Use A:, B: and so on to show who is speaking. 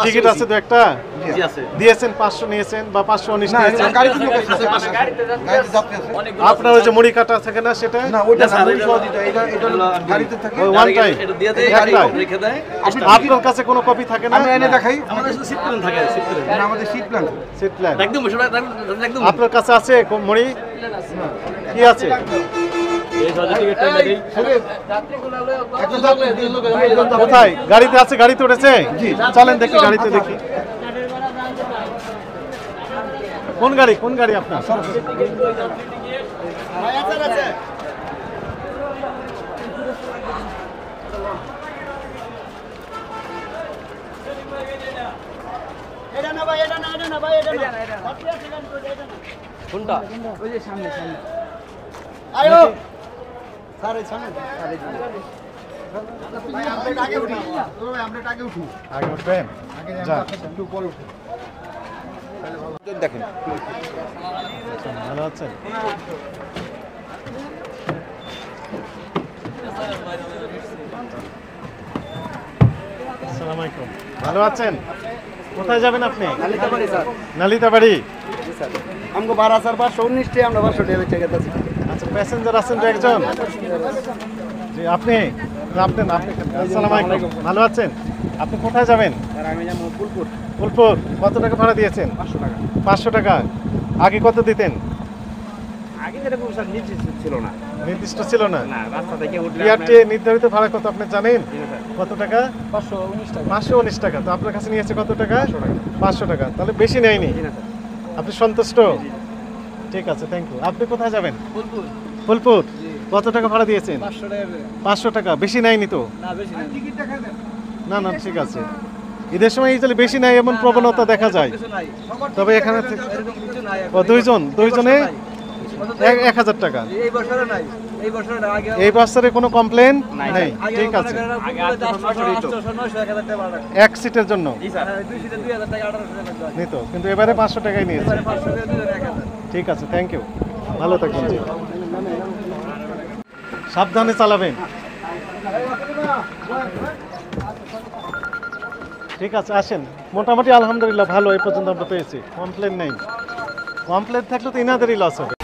A: ticket আছে তো একটা দিয়েছেন 500 নিয়েছেন বা 519 নিয়েছেন আপনার ওই যে মুড়ি কাটা থাকে না সেটা আপনার কাছে কোনো কপি থাকে না আপনার কাছে আছে মুড়ি কি আছে কোথায় গাড়িতে আছে গাড়িতে উঠেছে চলেন দেখি গাড়িতে দেখি কোন গাড়ি আপনার
B: কোনটা ওই যে সামনে
A: আয়ো
B: স্যার এই সামনে
A: আগে উঠি আগে উঠবেন একটু পরে উঠুন
B: দেখেন
A: ভালো আছেন আসসালামু আলাইকুম ভালো আছেন কোথায় যাবেন আপনি
B: নালিতাবাড়ি স্যার
A: নালিতাবাড়ি
B: স্যার আমগো 12519 টি আমরা 500 টাকা বেচে গেছি
A: আচ্ছা প্যাসেঞ্জার আছেন তো একজন জি আপনি আসসালামু আলাইকুম ভালো আছেন আপনি কোথায় যাবেন
B: স্যার আমি যাব
A: ফুলপুর কত টাকা ভাড়া দিয়েছেন
B: 500 টাকা
A: 500 টাকা আগে কত দিতেন
B: আগে এরকম স্যার
A: নির্দিষ্ট ছিল না
B: না রাস্তা থেকে উঠলে
A: বিআরটি নির্ধারিত ভাড়া কত আপনি জানেন কত টাকা
B: 519 টাকা
A: 519 টাকা তো আপনার কাছে নিয়েছে কত টাকা 500 টাকা তাহলে বেশি নেয়নি আপনি সন্তুষ্ট ঠিক আছে থ্যাংক ইউ আপনি কোথায় যাবেন ফুলপুর কত টাকা ভাড়া দিয়েছেন 500 টাকা বেশি নেয়নি তো
B: না বেশি না টিকিট দেখা দেন
A: না ঠিক আছে ঈদের সময় এই বেশি নেয় এমন প্রবণতা দেখা যায় তবে এখানে দুইজনে 1000 টাকা
B: এই বছরে নাই
A: এই বছরে কোনো কমপ্লেন নেই ঠিক আছে এক সিটের জন্য নিত কিন্তু এবারে 500 টাকাই নিয়েছে ঠিক আছে থ্যাংক ইউ ভালো থাকুন সাবধানে চালাবেন ঠিক আছে আসেন মোটামুটি আলহামদুলিল্লাহ ভালো এই পর্যন্ত আমরা পেয়েছি কমপ্লেন নেই কমপ্লেন থাকলে তো ইনাদেরই লস হবে